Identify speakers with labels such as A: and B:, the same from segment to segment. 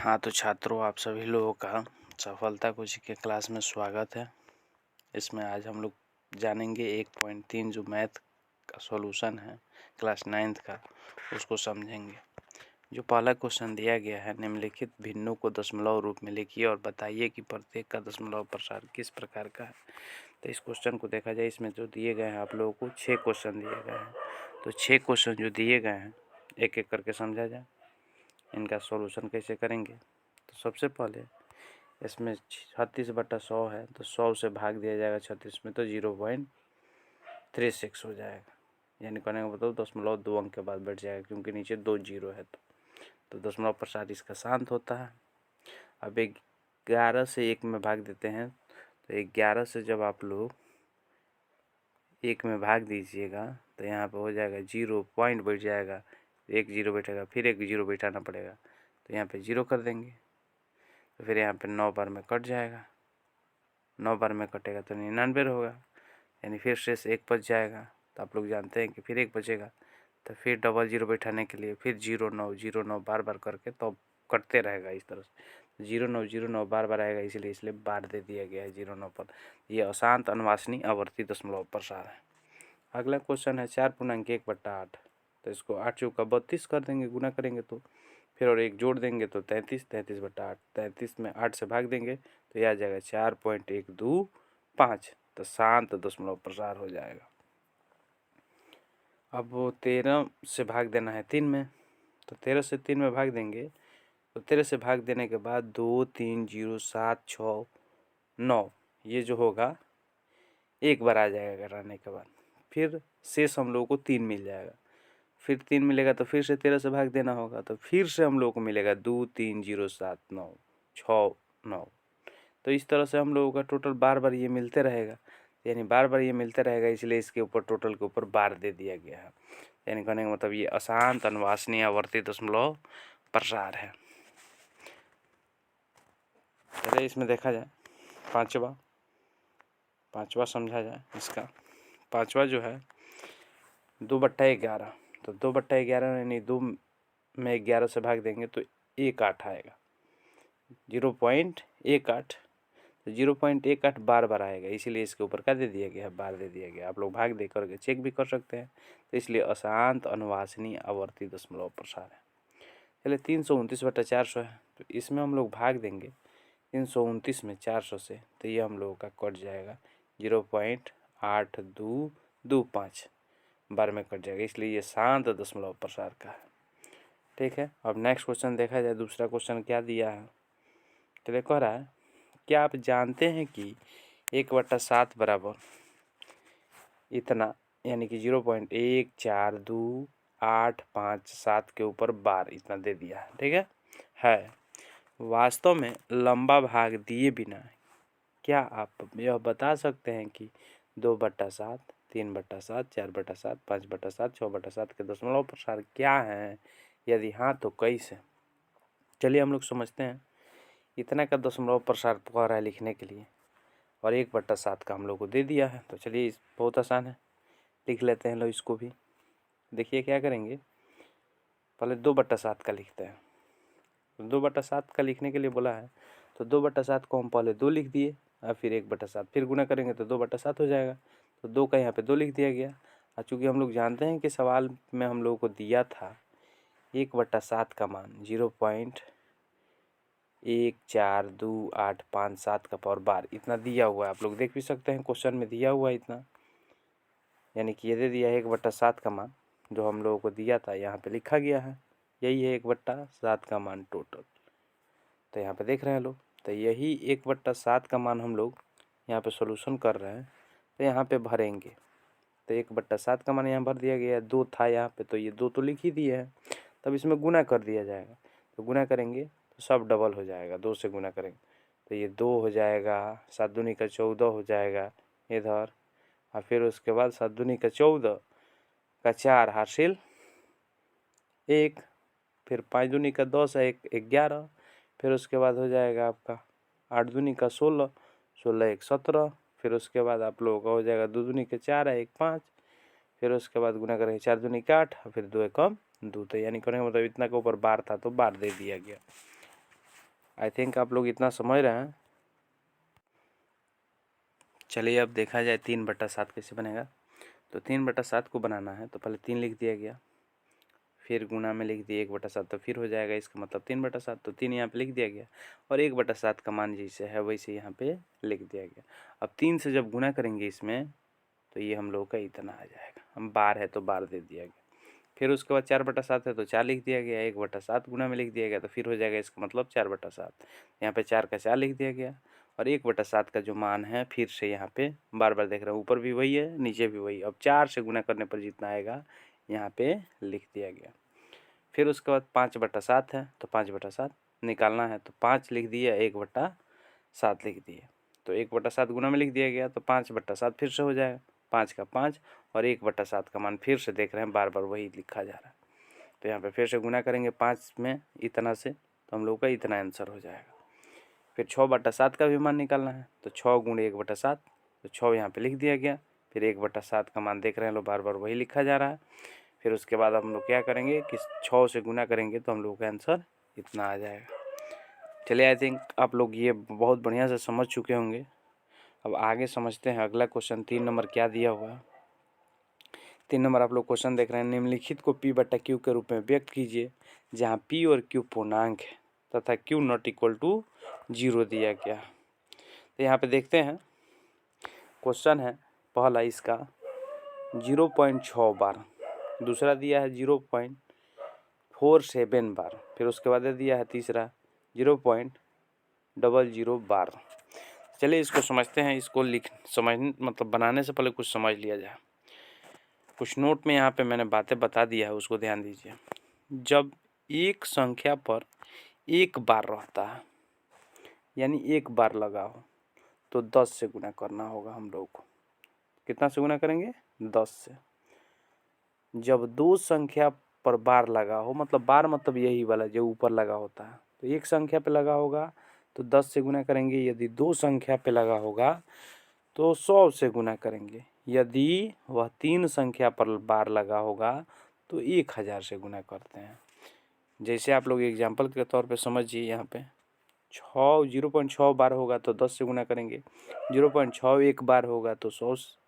A: हाँ तो छात्रों, आप सभी लोगों का सफलता कोचिंग के क्लास में स्वागत है। इसमें आज हम लोग जानेंगे 1.3 जो मैथ का सॉल्यूशन है क्लास 9th का, उसको समझेंगे। जो पहला क्वेश्चन दिया गया है, निम्नलिखित भिन्नों को दशमलव रूप में लिखिए और बताइए कि प्रत्येक का दशमलव प्रसार किस प्रकार का है। तो इस क्वेश्चन को देखा जाए, इसमें जो दिए गए हैं आप लोगों को 6 क्वेश्चन दिए गए हैं। तो 6 क्वेश्चन जो दिए गए हैं एक एक करके समझा जाए, इनका सॉल्यूशन कैसे करेंगे। तो सबसे पहले इसमें 36/100 है, तो 100 से भाग दिया जाएगा 36 में, तो 0.36 हो जाएगा। यानी कहने का मतलब 0.2 अंक के बाद बैठ जाएगा, क्योंकि नीचे 2 जीरो है। तो दशमलव प्रसार इसका शांत होता है। अब 11 से 1 में भाग देते हैं, तो 11 से जब आप लोग 1 में भाग दीजिएगा तो यहाँ पे हो जाएगा 0 पॉइंट बैठ जाएगा, 1 जीरो बैठेगा, फिर 1 जीरो बैठाना पड़ेगा, तो यहाँ पे 0 कर देंगे। तो फिर यहाँ पे 9 बार में कट जाएगा, 9 बार में कटेगा तो 99 होगा, यानी फिर शेष 1 बच जाएगा। तो आप लोग जानते हैं कि फिर 1 बचेगा, तो फिर डबल 0 बैठाने के लिए फिर 0 9 बार बार करके तो कटते रहेगा इस तरह से। 0 9 बार बार आएगा, इसलिए बार दे दिया गया है 0 9 पर। यह अशांत अनवासनीय आवर्ती दशमलव प्रसार है। अगला क्वेश्चन है 4.1/8। तो इसको 8 चौका 32 कर देंगे, गुना करेंगे तो फिर और 1 जोड़ देंगे तो 33, 33/8। 33 में 8 से भाग देंगे तो यह आ जाएगा 4.125। तो शांत दशमलव प्रसार हो जाएगा। अब वो 13 से भाग देना है 3 में, तो 13 से 3 में भाग देंगे, तो 13 से भाग देने के बाद 2 3 0 7 6 9 ये जो होगा 1 बार आ जाएगा कराने के बाद, फिर शेष हम लोगों को 3 मिल जाएगा। फिर 3 मिलेगा तो फिर से 13 से भाग देना होगा, तो फिर से हम लोगों को मिलेगा 2 3 0 7 9 6 9। तो इस तरह से हम लोगों का टोटल बार बार ये मिलते रहेगा, यानी बार बार ये मिलते रहेगा, इसलिए इसके ऊपर टोटल के ऊपर बार दे दिया गया है। यानी कहने का मतलब ये अशांत अनवासनीय आवर्ती दशमलव प्रसार है। चलिए इसमें देखा जाए पांचवा समझा जाए। इसका पांचवा जो है 2/11। तो 2/11 यानी 2 में 11 से भाग देंगे तो 1/8 आएगा, 0.18। तो 0.18 बार बार आएगा, इसीलिए इसके ऊपर क्या दे दिया गया है, बार दे दिया गया। आप लोग भाग दे करके चेक भी कर सकते हैं। तो इसलिए अशांत अनवासनीय आवर्ती दशमलव प्रसार है। चलिए 329/400 है, तो इसमें हम लोग भाग देंगे 329 में 400 से, तो ये हम लोगों का कट जाएगा 0.8225 बार में कट जाएगा, इसलिए ये शांत दशमलव प्रसार का है। ठीक है, अब नेक्स्ट क्वेश्चन देखा जाए। दूसरा क्वेश्चन क्या दिया है, तो कह रहा है क्या आप जानते हैं कि 1/7 बराबर इतना, यानी कि 0.142857 के ऊपर बार इतना दे दिया है। ठीक है। वास्तव में लंबा भाग दिए बिना क्या आप यह बता सकते हैं कि 2/7, 3/7, 4/7, 5/7, 6/7 के दशमलव प्रसार क्या हैं? यदि हाँ तो कैसे? चलिए हम लोग समझते हैं। इतना का दशमलव प्रसार कह रहा है लिखने के लिए, और 1/7 का हम लोग को दे दिया है। तो चलिए बहुत आसान है, लिख लेते हैं लो इसको भी। देखिए क्या करेंगे, पहले 2/7 का लिखते हैं। तो 2/7 का लिखने के लिए बोला है, तो 2/7 को हम पहले 2 लिख दिए, और फिर 1/7, फिर गुना करेंगे तो 2/7 हो जाएगा। तो 2 का यहाँ पे 2 लिख दिया गया। और चूँकि हम लोग जानते हैं कि सवाल में हम लोगों को दिया था 1/7 का मान 0.142857 का पावर बार इतना दिया हुआ है। आप लोग देख भी सकते हैं, क्वेश्चन में दिया हुआ है इतना, यानी कि ये दे दिया है 1/7 का मान जो हम लोगों को दिया था, यहाँ पे लिखा गया है। यही है 1/7 का मान टोटल। तो यहाँ पे देख रहे हैं लोग, तो यही 1/7 का मान हम लोग यहाँ पे सॉल्यूशन कर रहे हैं। तो यहाँ पे भरेंगे, तो 1/7 का मान यहाँ भर दिया गया है। 2 था यहाँ पे, तो ये 2 तो लिख ही दिए हैं। तब इसमें गुना कर दिया जाएगा, तो गुना करेंगे तो सब डबल हो जाएगा। 2 से गुना करेंगे तो ये 2 हो जाएगा, 7 दूनी का 14 हो जाएगा इधर, और फिर उसके बाद 7 दूनी का 14 का 4 हासिल 1, फिर 5 दूनी का 10 है 11, फिर उसके बाद हो जाएगा आपका 8 दूनी का 16, 16 1 17, फिर उसके बाद आप लोगों का हो जाएगा 2 दूनी के 4 है 1 5, फिर उसके बाद गुना करेंगे 4 दूनी का 8, फिर 2 एकम 2। तो यानी कहने का मतलब इतना के ऊपर बार था तो बार दे दिया गया। आई थिंक आप लोग इतना समझ रहे हैं। चलिए अब देखा जाए 3/7 कैसे बनेगा। तो 3/7 को बनाना है तो पहले 3 लिख दिया गया, फिर गुना में लिख दिए 1/7, तो फिर हो जाएगा इसका मतलब 3/7। तो 3 यहाँ पे लिख दिया गया और 1/7 का मान जैसे है वैसे यहाँ पे लिख दिया गया। अब 3 से जब गुना करेंगे इसमें तो ये हम लोग का इतना आ जाएगा। हम बार है तो बार दे दिया गया। फिर उसके बाद 4/7 है तो 4 लिख दिया गया, 1/7 गुना में लिख दिया गया तो फिर हो जाएगा इसका मतलब 4/7। यहाँ पे 4 का 4 लिख दिया गया और 1/7 का जो मान है फिर से यहाँ पे बार बार देख रहे हैं, ऊपर भी वही है नीचे भी वही। अब 4 से गुना करने पर जितना आएगा यहाँ पे लिख दिया गया। फिर उसके बाद 5/7 है तो 5/7 निकालना है तो 5 लिख दिया, 1/7 लिख दिए, तो 1/7 गुना में लिख दिया गया तो 5/7 फिर से हो जाएगा। 5 का 5 और 1/7 का मान फिर से देख रहे हैं बार बार वही लिखा जा रहा है। तो यहाँ पे फिर से गुना करेंगे 5 में इतना से तो हम लोग का इतना आंसर हो जाएगा। फिर 6/7 का भी मान निकालना है तो 6 गुणे 1/7, तो 6 यहाँ पे लिख दिया गया। फिर 1/7 का मान देख रहे हैं लोग बार बार वही लिखा जा रहा है। फिर उसके बाद हम लोग क्या करेंगे कि 6 से गुना करेंगे तो हम लोग का आंसर इतना आ जाएगा। चलिए आई थिंक आप लोग ये बहुत बढ़िया से समझ चुके होंगे। अब आगे समझते हैं अगला क्वेश्चन 3 नंबर क्या दिया हुआ है। 3 नंबर आप लोग क्वेश्चन देख रहे हैं, निम्नलिखित को P/Q के रूप में व्यक्त कीजिए जहाँ P और Q पूर्णांक है तथा Q नॉट इक्वल टू 0 दिया गया। तो यहाँ पे देखते हैं क्वेश्चन है पहला इसका 0.6 बार, दूसरा दिया है 0.47 बार, फिर उसके बाद दिया है तीसरा 0.00 बार। चलिए इसको समझते हैं। इसको मतलब बनाने से पहले कुछ समझ लिया जाए। कुछ नोट में यहाँ पे मैंने बातें बता दिया है, उसको ध्यान दीजिए। जब एक संख्या पर एक बार रहता है यानी एक बार लगा हो तो 10 से गुना करना होगा हम लोग को। कितना से गुना करेंगे? 10 से। जब दो संख्या पर बार लगा हो, मतलब बार मतलब यही वाला जो ऊपर लगा होता है, तो एक संख्या पे लगा होगा तो 10 से गुना करेंगे। यदि दो संख्या पे लगा होगा तो 100 से गुना करेंगे। यदि वह 3 संख्या पर बार लगा होगा तो 1000 से गुना करते हैं। जैसे आप लोग एग्जाम्पल के तौर पे समझिए, यहाँ पे 0.6 बार होगा तो 10 से गुना करेंगे, 0.61 बार होगा तो 100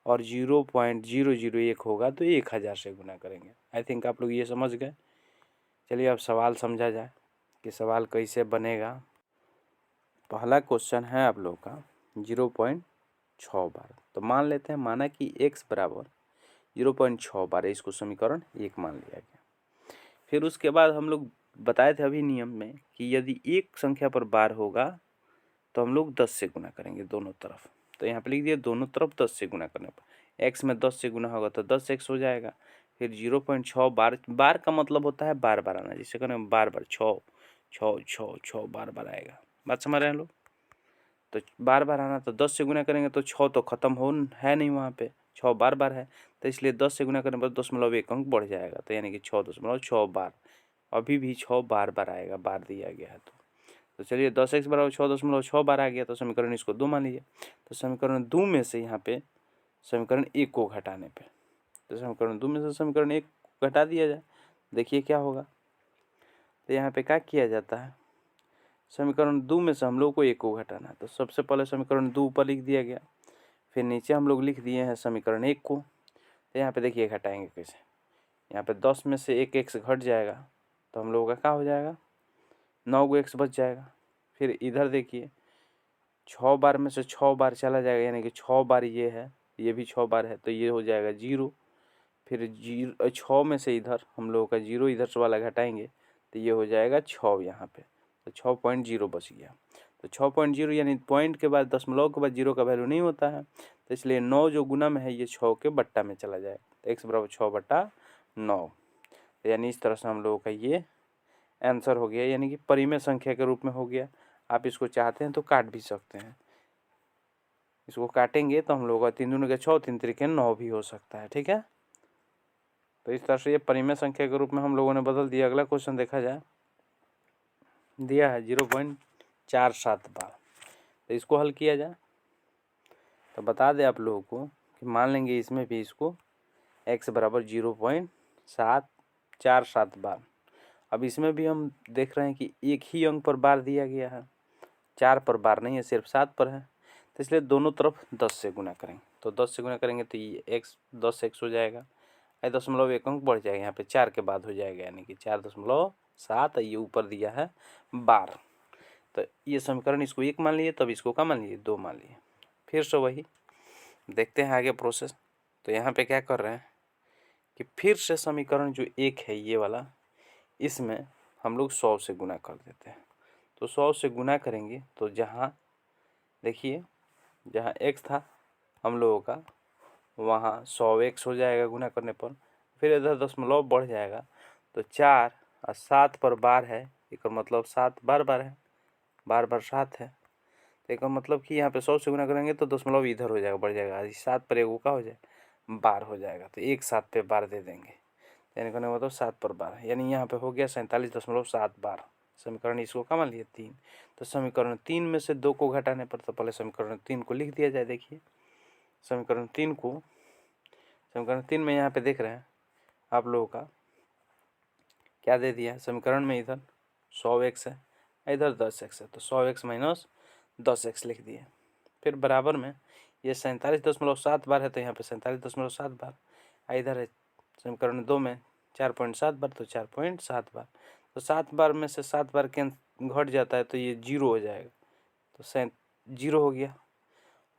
A: और 0.001 होगा तो 1000 से गुना करेंगे। आई थिंक आप लोग ये समझ गए। चलिए अब सवाल समझा जाए कि सवाल कैसे बनेगा। पहला क्वेश्चन है आप लोग का 0.6 बार। तो मान लेते हैं, माना कि x बराबर 0.6 बार है, इसको समीकरण 1 मान लिया गया। फिर उसके बाद हम लोग बताए थे अभी नियम में कि यदि एक संख्या पर बार होगा तो हम लोग 10 से गुना करेंगे दोनों तरफ। तो यहाँ पे लिख दिया दोनों तरफ 10 से गुना करने पर x में 10 से गुना होगा तो 10x हो जाएगा। फिर 0.6 बार, बार का मतलब होता है बार बार आना, जिसे करें बार बार 6 6 6 6 बार बार आएगा। बात समझ रहे हैं लोग? तो बार बार आना तो 10 से गुना करेंगे तो 6 तो ख़त्म हो है नहीं, वहाँ पे 6 बार बार है, तो इसलिए 10 से गुना करने पर 0.1 अंक बढ़ जाएगा, तो यानी कि 6.6 बार। अभी भी 6 बार बार आएगा, बार दिया गया है तो चलिए 10x बराबर 6.6 बार आ गया तो समीकरण इसको 2 मान लीजिए। तो समीकरण 2 में से यहाँ पे समीकरण 1 को घटाने पे, तो समीकरण 2 में से समीकरण 1 घटा दिया जाए, देखिए क्या होगा। तो यहाँ पे क्या किया जाता है, समीकरण 2 में से हम लोग को 1 को घटाना है। तो सबसे पहले समीकरण 2 ऊपर लिख दिया गया, फिर नीचे हम लोग लिख दिए हैं समीकरण 1 को। तो यहाँ पे देखिए घटाएंगे कैसे। यहाँ पे 10 में से 1 x घट जाएगा तो हम लोगों का क्या हो जाएगा, 9 को x बच जाएगा। फिर इधर देखिए 6 बार में से 6 बार चला जाएगा, यानी कि 6 बार ये है, ये भी 6 बार है, तो ये हो जाएगा 0। फिर 6 में से इधर हम लोगों का 0 इधर से वाला घटाएंगे तो ये हो जाएगा 6 यहाँ पे, तो 6.0 बच गया। तो 6.0 यानी पॉइंट के बाद दशमलव के बाद 0 का वैल्यू नहीं होता है, तो इसलिए 9 जो गुना में है ये 6 के बट्टा में चला जाएगा, तो x बराबर 6/9। तो यानी इस तरह से हम लोगों का ये आंसर हो गया, यानी कि परिमेय संख्या के रूप में हो गया। आप इसको चाहते हैं तो काट भी सकते हैं, इसको काटेंगे तो हम लोग का 3 दूनी के 6, 3 त्रिके 9 भी हो सकता है, ठीक है। तो इस तरह से ये परिमेय संख्या के रूप में हम लोगों ने बदल दिया। अगला क्वेश्चन देखा जाए, दिया है 0.47 बार, तो इसको हल किया जाए। तो बता दें आप लोगों को कि मान लेंगे इसमें भी इसको x बराबर 0.747 बार। अब इसमें भी हम देख रहे हैं कि एक ही अंक पर बार दिया गया है, 4 पर बार नहीं है, सिर्फ 7 पर है, तो इसलिए दोनों तरफ 10 से गुना करेंगे। तो 10 से गुना करेंगे तो ये x 10x हो जाएगा, 1 अंक बढ़ जाएगा, यहाँ पे 4 के बाद हो जाएगा, यानी कि 4.7। ये ऊपर दिया है 12। तो ये समीकरण इसको 1 मान लिए, तब इसको क्या मान लिए, 2 मान लिए। फिर से वही देखते हैं आगे प्रोसेस। तो यहाँ पे क्या कर रहे हैं कि फिर से समीकरण जो 1 है ये वाला, इसमें हम लोग 100 से गुना कर देते हैं। तो 100 से गुना करेंगे तो जहाँ देखिए, जहाँ x था हम लोगों का, वहाँ 100x हो जाएगा गुना करने पर, फिर इधर दशमलव बढ़ जाएगा, तो 4 और 7 पर बार है, एक मतलब 7 बार बार है, बार बार 7 है, तो एक मतलब कि यहाँ पे 100 से गुना करेंगे तो दशमलव इधर हो जाएगा, बढ़ जाएगा, 7 पर एगो का हो जाए बार हो जाएगा, तो एक 7 पे बार दे देंगे, यानी कहने मतलब 7 पर बार, यानी यहाँ पे हो गया 47.7 बार। समीकरण इसको क्या मान लिए 3। तो समीकरण 3 में से 2 को घटाने पर, तो पहले समीकरण 3 को लिख दिया जाए। देखिए समीकरण 3 में यहाँ पे देख रहे हैं आप लोगों का क्या दे दिया है समीकरण में, इधर 100x है, इधर 10x है, तो 100x माइनस 10x लिख दिए। फिर बराबर में ये 47.7 बार है, तो यहाँ पे 47.7 बार, इधर है समीकरण 2 में 4.7 बार, तो 4.7 बार, तो 7 बार में से 7 बार घट जाता है, तो ये 0 हो जाएगा, तो 0 हो गया।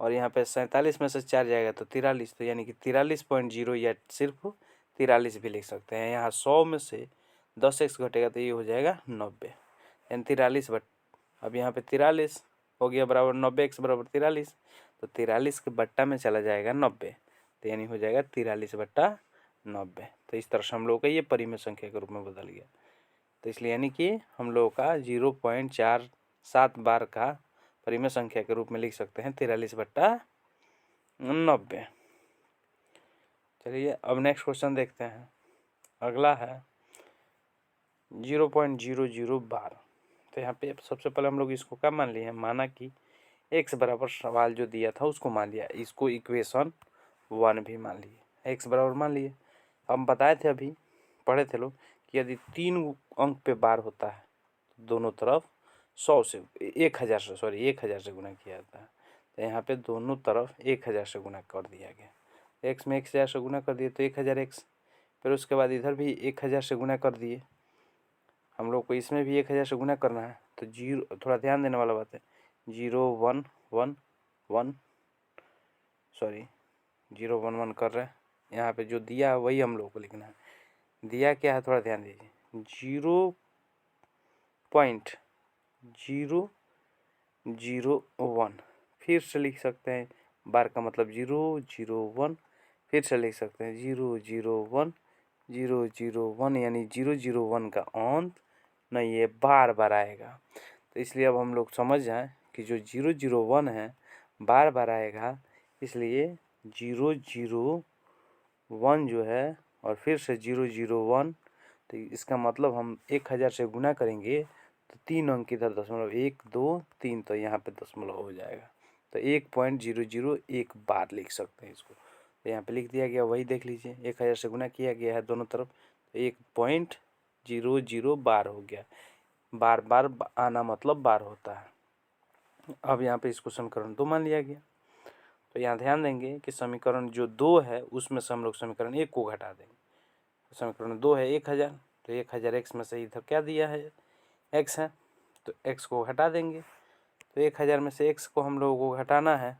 A: और यहाँ पे 47 में से 4 जाएगा तो 43, तो यानी कि 43.0 या सिर्फ 43 भी लिख सकते हैं। यहाँ 100 में से 10x घटेगा तो ये हो जाएगा 90, यानी 43 बट, अब यहाँ पे 43 हो गया बराबर 90x बराबर 43, तो 43 के बट्टा में चला जाएगा 90, तो यानी हो जाएगा 43/90। तो इस तरह से हम लोग का ये परिमेय संख्या के रूप में बदल गया। तो इसलिए यानी कि हम लोग का 0.47 बार का परिमेय संख्या के रूप में लिख सकते हैं 43/90। चलिए अब नेक्स्ट क्वेश्चन देखते हैं। अगला है 0.00 बार। तो यहाँ पे सबसे पहले हम लोग इसको क्या मान लिए हैं, माना कि x बराबर सवाल जो दिया था उसको मान लिया, इसको इक्वेशन 1 भी मान लिए, x बराबर मान लिए। हम बताए थे अभी पढ़े थे लोग कि यदि 3 अंक पे बार होता है तो दोनों तरफ 100 से 1000 से गुना किया जाता है। तो यहाँ पे दोनों तरफ 1000 से गुना कर दिया गया, x में 1000 से गुना कर दिए तो 1000x, फिर उसके बाद इधर भी 1000 से गुना कर दिए, हम लोग को इसमें भी 1000 से गुना करना है। तो 0, थोड़ा ध्यान देने वाला बात है, 0 1 1 कर रहे हैं, यहाँ पे जो दिया है वही हम लोग को लिखना है। दिया क्या है थोड़ा ध्यान दीजिए, 0.001, फिर से लिख सकते हैं, बार का मतलब 001, फिर से लिख सकते हैं 001 यानी 001 का अंत नहीं, ये बार बार आएगा। तो इसलिए अब हम लोग समझ जाएं कि जो 001 है बार बार आएगा, इसलिए 001 जो है और फिर से 001, तो इसका मतलब हम 1000 से गुना करेंगे तो 3 अंक इधर दशमलव 1 2 3, तो यहाँ पे दशमलव हो जाएगा, तो 1.001 बार लिख सकते हैं इसको। तो यहाँ पे लिख दिया गया, वही देख लीजिए 1000 से गुना किया गया है दोनों तरफ, तो 1.00 बार हो गया, बार बार आना मतलब बार होता है। अब यहाँ पे इसको समीकरण 2 मान लिया गया। तो यहाँ ध्यान देंगे कि समीकरण जो 2 है उसमें से हम लोग समीकरण 1 को घटा देंगे। तो समीकरण 2 है 1000, तो 1000x में से इधर क्या दिया है x है, तो x को हटा देंगे, तो 1000 में से x को हम लोगों को घटाना है,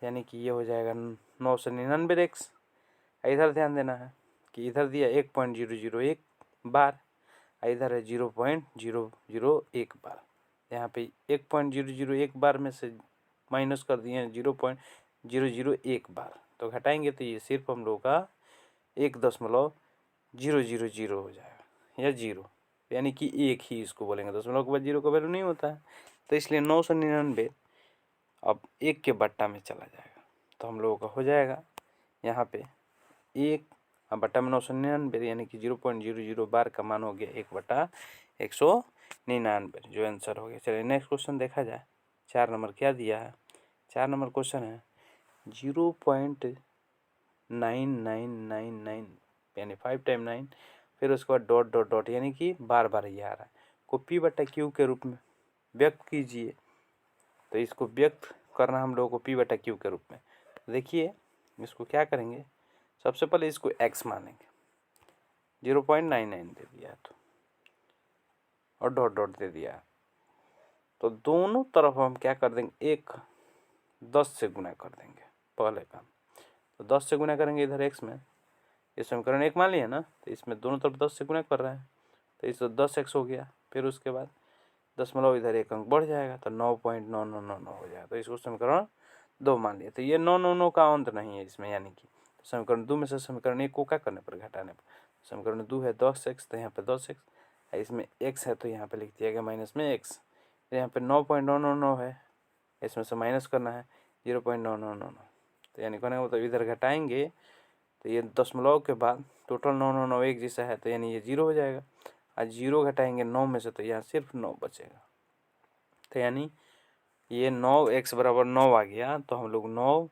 A: यानी कि ये हो जाएगा 999x। इधर ध्यान देना है कि इधर दिया 1.001 बार, इधर है 0.001 बार, यहाँ पे 1.001 बार में से माइनस कर दिए हैं 0.001 बार, तो घटाएंगे तो ये सिर्फ हम लोग का 1.000 हो जाएगा या 0, यानी कि 1 ही इसको बोलेंगे, दशमलव के बाद 0 का वैल्यू नहीं होता है। तो इसलिए 999 अब 1 के बट्टा में चला जाएगा, तो हम लोगों का हो जाएगा यहाँ पे 1 बट्टा में 999, यानी कि 0.00 बार का मान हो गया 1/199, जो आंसर हो गया। चलिए नेक्स्ट क्वेश्चन देखा जाए। 4 नंबर क्या दिया है, 4 नंबर क्वेश्चन है 0.9999 यानी 5 टाइम 9 फिर उसके बाद डॉट डॉट डॉट, यानी कि बार बार ये आ रहा है, को पी बटा क्यू के रूप में व्यक्त कीजिए। तो इसको व्यक्त करना हम लोगों को पी बटा क्यू के रूप में। देखिए इसको क्या करेंगे, सबसे पहले इसको एक्स मानेंगे, 0.99 दे दिया तो, और डॉट डॉट दे दिया, तो दोनों तरफ हम क्या कर देंगे, एक 10 से गुना कर देंगे पहले काम। तो 10 से गुना करेंगे इधर एक्स में, ये समीकरण 1 मान लिया ना, तो इसमें दोनों तरफ 10 से गुना कर रहे हैं, तो इस 10x हो गया। फिर उसके बाद दशमलव इधर एक अंक बढ़ जाएगा तो 9.9999 हो जाएगा। तो इसको समीकरण 2 मान लिया। तो ये 999 का अंत नहीं है इसमें, यानी कि समीकरण 2 में से समीकरण 1 को क्या करने पर, घटाने पर। समीकरण 2 है 10x, तो यहाँ पे 10x, इसमें x है तो यहाँ पे लिख दिया गया माइनस में x। तो यहाँ पे 9.999 है, इसमें से माइनस करना है 0.999, तो यानी कहने का मतलब इधर घटाएंगे तो ये दशमलव के बाद टोटल 999 एक जैसा है, तो यानी ये 0 हो जाएगा। आज 0 घटाएंगे 9 में से, तो यहाँ सिर्फ 9 बचेगा। तो यानी ये 9x बराबर 9 आ गया, तो हम लोग 9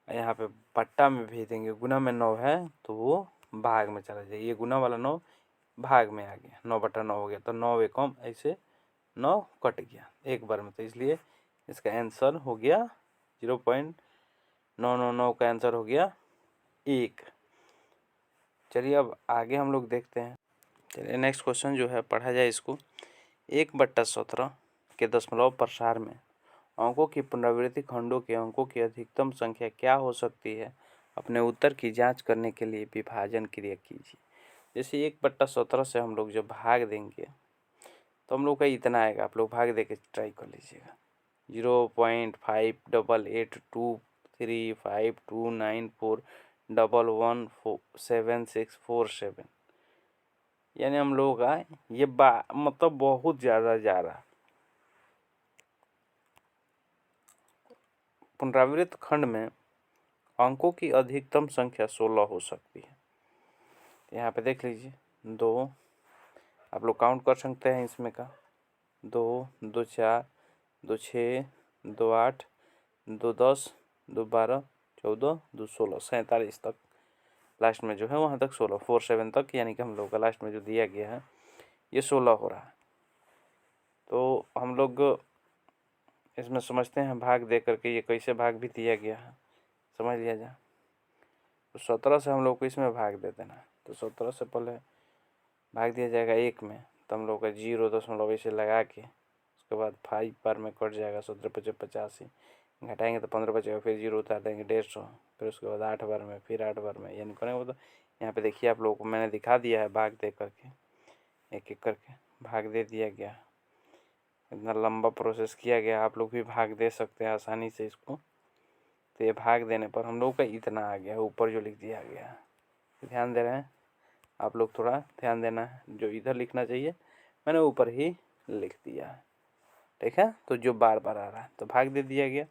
A: यहाँ पे बट्टा में भेज देंगे, गुना में 9 है तो वो भाग में चला जाएगा, ये गुना वाला 9 भाग में आ गया, 9/9 हो गया, तो 9 एकम ऐसे 9 कट गया एक बार में, तो इसलिए इसका आंसर हो गया 0.999 का आंसर हो गया 1। चलिए अब आगे हम लोग देखते हैं। चलिए नेक्स्ट क्वेश्चन जो है पढ़ा जाए इसको। 1/17 के दशमलव प्रसार में अंकों की पुनरावृत्ति खंडों के अंकों की अधिकतम संख्या क्या हो सकती है, अपने उत्तर की जांच करने के लिए विभाजन क्रिया कीजिए। जैसे 1/17 से हम लोग जब भाग देंगे तो हम लोग का इतना आएगा, आप लोग भाग दे के ट्राई कर लीजिएगा, 0.5828235294117647, यानी हम लोगों का ये मतलब बहुत ज़्यादा जा रहा। पुनरावृत्त खंड में अंकों की अधिकतम संख्या 16 हो सकती है। यहाँ पे देख लीजिए 2, आप लोग काउंट कर सकते हैं इसमें का, 2, 2 4, 2 6, 2 8, 2 10, 2 12, 14, 2 16, 47 तक लास्ट में जो है वहाँ तक 16, 47 तक, यानी कि हम लोग का लास्ट में जो दिया गया है ये 16 हो रहा है। तो हम लोग इसमें समझते हैं भाग दे करके ये कैसे भाग भी दिया गया है, समझ लिया जाए। तो 17 से हम लोग को इसमें भाग दे देना है, तो 17 से पहले भाग दिया जाएगा 1 में, तो हम लोग का 0 ऐसे लगा के उसके बाद 5 बार में कट जाएगा, 17×5 = 85, घटाएंगे तो 15 बचेगा, फिर 0 उतार देंगे 150, फिर उसके बाद 8 बार में, फिर 8 बार में, यानी करेंगे। तो यहाँ पे देखिए आप लोगों को मैंने दिखा दिया है भाग दे करके, एक एक करके भाग दे दिया गया, इतना लंबा प्रोसेस किया गया, आप लोग भी भाग दे सकते हैं आसानी से इसको। तो ये भाग देने पर हम लोग का इतना आ गया, ऊपर जो लिख दिया गया है, ध्यान दे रहे हैं आप लोग, थोड़ा ध्यान देना है, जो इधर लिखना चाहिए मैंने ऊपर ही लिख दिया है, ठीक है। तो जो बार बार आ रहा है तो भाग दे दिया गया,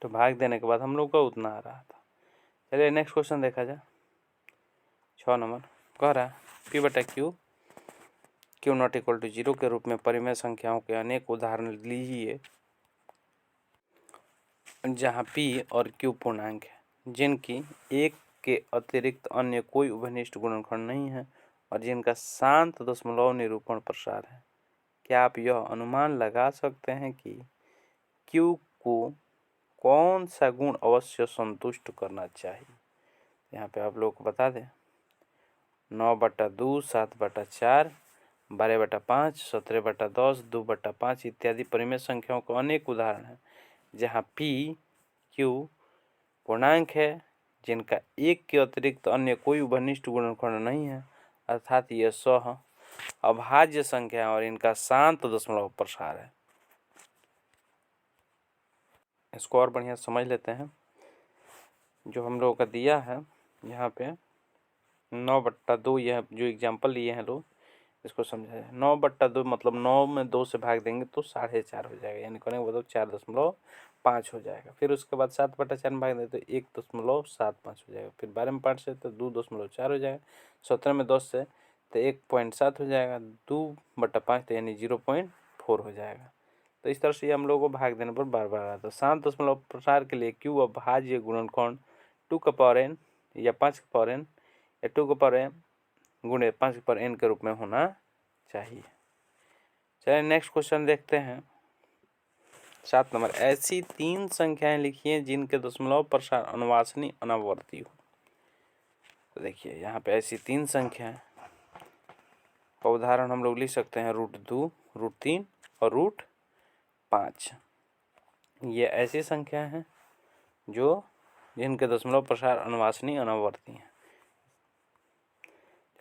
A: तो भाग देने के बाद हम लोग का उतना आ रहा था। चलिए नेक्स्ट क्वेश्चन देखा जाए। 6 नंबर कह रहा है P/Q Q≠0 के रूप में परिमेय संख्याओं के अनेक उदाहरण लीजिए जहाँ P और Q पूर्णांक है, जिनकी एक के अतिरिक्त अन्य कोई उभयनिष्ठ गुणनखंड नहीं है और जिनका शांत दशमलव निरूपण प्रसार है। क्या आप यह अनुमान लगा सकते हैं कि Q को कौन सा गुण अवश्य संतुष्ट करना चाहिए? यहाँ पे आप लोग को बता दें, 9/2, 7/4, 12/5, 17/10, 2/5 इत्यादि परिमेय संख्याओं के अनेक उदाहरण हैं जहाँ P, Q पूर्णांक है जिनका एक के अतिरिक्त अन्य कोई उभयनिष्ठ गुणनखंड नहीं है, अर्थात यह सह अभाज्य संख्या और इनका शांत दशमलव प्रसार है। इसको और बढ़िया समझ लेते हैं। जो हम लोगों का दिया है यहाँ पे 9/2, यह जो एग्जाम्पल लिए हैं लोग, इसको समझाए। 9/2 मतलब 9 में 2 से भाग देंगे तो 4.5 हो जाएगा, यानी कहने मतलब 4.5 हो जाएगा। फिर उसके बाद 7/4 में भाग दें तो 1.75 हो जाएगा। फिर 12 में 5 से तो 2.4 हो जाएगा। 17 में 10 से तो 1.7 हो जाएगा। 2/5 तो यानी 0.4 हो जाएगा। तो इस तरह से हम लोग को भाग देने पर बार बार आता है। शांत दशमलव प्रसार के लिए Q अभाज्य गुणनखंड 2 का पावर n या 5 का पावर n या 2 का पावर m गुणे 5 की पावर n के रूप में होना चाहिए। चलिए नेक्स्ट क्वेश्चन देखते हैं। 7 नंबर, ऐसी 3 संख्याएं लिखिए जिनके दशमलव प्रसार अनुवासनी अनावर्ती हो। तो देखिए यहाँ पे ऐसी 3 संख्याएं का उदाहरण हम लोग लिख सकते हैं √2, √3 और √5। ये ऐसी संख्याएं हैं जो जिनके दशमलव प्रसार अनुवासनी अनावर्ती हैं।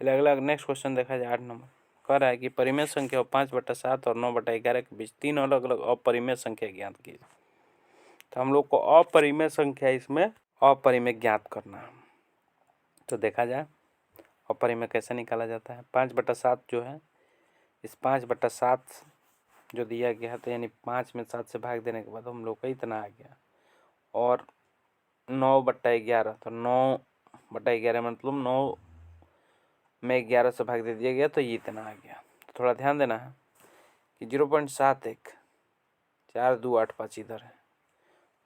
A: चलिए अगला नेक्स्ट क्वेश्चन देखा जाए। 8 नंबर कह रहा है कि परिमेय संख्या 5/7 और 9/11 के बीच 3 अलग अलग अपरिमेय संख्या ज्ञात कीजिए। तो हम लोग को अपरिमेय संख्या इसमें अपरिमेय ज्ञात करना है। तो देखा जाए अपरिमेय कैसे निकाला जाता है। 5/7 जो है, इस 5/7 जो दिया गया है तो यानी 5 में 7 से भाग देने के बाद हम लोग का इतना आ गया। और 9/11 तो 9/11 मतलब 9 में 11 से भाग दे दिया गया तो ये इतना आ गया। तो थोड़ा ध्यान देना है कि 0.71, 4 2 8 5 इधर है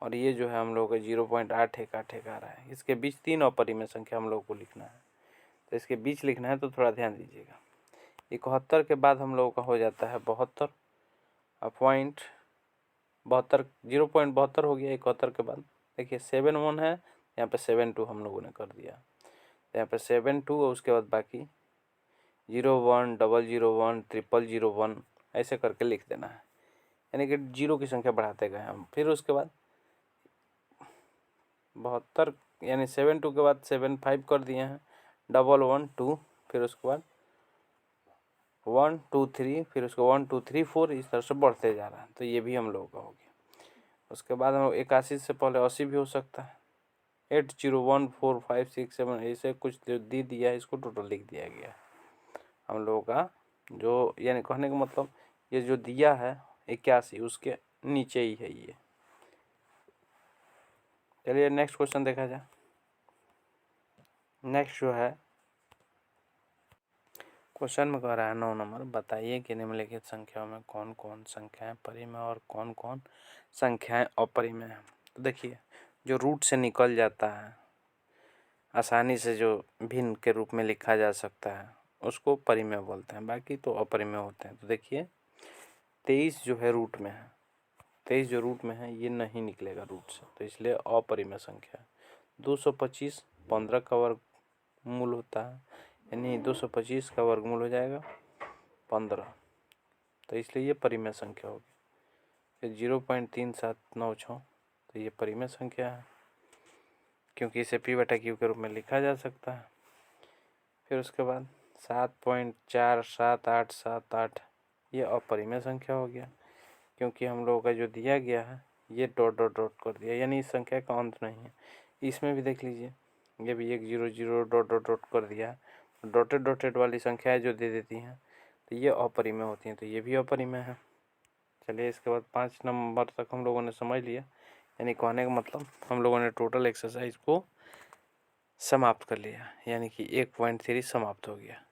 A: और ये जो है हम लोग का 0.8181 आ रहा है। इसके बीच 3 अपरिमेय संख्या हम लोग को लिखना है। तो इसके बीच लिखना है तो थोड़ा ध्यान दीजिएगा। 71 के बाद हम लोगों का हो जाता है 72 पॉइंट 72, 0.72 हो गया 71 के बाद। देखिए 71 है, यहाँ पे 72 हम लोगों ने कर दिया। यहाँ पे 72 और उसके बाद बाकी 01 001 0001 ऐसे करके लिख देना है, यानी कि 0 की संख्या बढ़ाते गए हम। फिर उसके बाद 72 यानी 72 के बाद 75 कर दिए हैं, 112 फिर उसके बाद 1 2 3 फिर उसको 1 2 3 4 इस तरह से बढ़ते जा रहा है। तो ये भी हम लोगों का हो गया। उसके बाद हम 81 से पहले 80 भी हो सकता है। 8 0 1 4 5 6 7 ऐसे कुछ दे दिया है, इसको टोटल लिख दिया गया है हम लोगों का। जो यानी कहने का मतलब ये जो दिया है 81 उसके नीचे ही है ये। चलिए नेक्स्ट क्वेश्चन देखा जाए। नेक्स्ट जो है क्वेश्चन में कह रहा है 9 नंबर, बताइए कि निम्नलिखित संख्याओं में कौन कौन संख्याएं परिमेय और कौन कौन संख्याएं अपरिमेय हैं। तो देखिए जो रूट से निकल जाता है, आसानी से जो भिन्न के रूप में लिखा जा सकता है उसको परिमेय बोलते हैं, बाकी तो अपरिमेय होते हैं। तो देखिए 23 जो है रूट में है, 23 जो रूट में है ये नहीं निकलेगा रूट से, तो इसलिए अपरिमेय संख्या है। 225 15 का वर्गमूल होता है, यानी 225 का वर्गमूल हो जाएगा 15, तो इसलिए ये परिमेय संख्या होगी। फिर 0.3796 तो ये परिमेय संख्या है क्योंकि इसे P/Q के रूप में लिखा जा सकता है। फिर उसके बाद 7.477878 ये अपरिमेय संख्या हो गया क्योंकि हम लोगों का जो दिया गया है ये डॉट डॉट डॉट कर दिया, यानी इस संख्या का अंत नहीं है। इसमें भी देख लीजिए ये भी 1 0 0 डॉट डॉट डॉट कर दिया। डॉटेड डॉटेड वाली संख्याएं जो दे देती हैं तो ये अपरिमेय होती हैं, तो ये भी अपरिमेय है। चलिए इसके बाद 5 नंबर तक हम लोगों ने समझ लिया, यानी कहने का मतलब हम लोगों ने टोटल एक्सरसाइज को समाप्त कर लिया, यानी कि 1.3 समाप्त हो गया।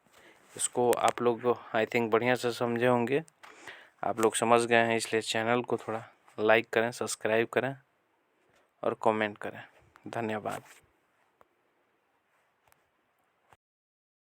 A: इसको आप लोग आई थिंक बढ़िया से समझे होंगे, आप लोग समझ गए हैं, इसलिए चैनल को थोड़ा लाइक करें, सब्सक्राइब करें और कमेंट करें। धन्यवाद।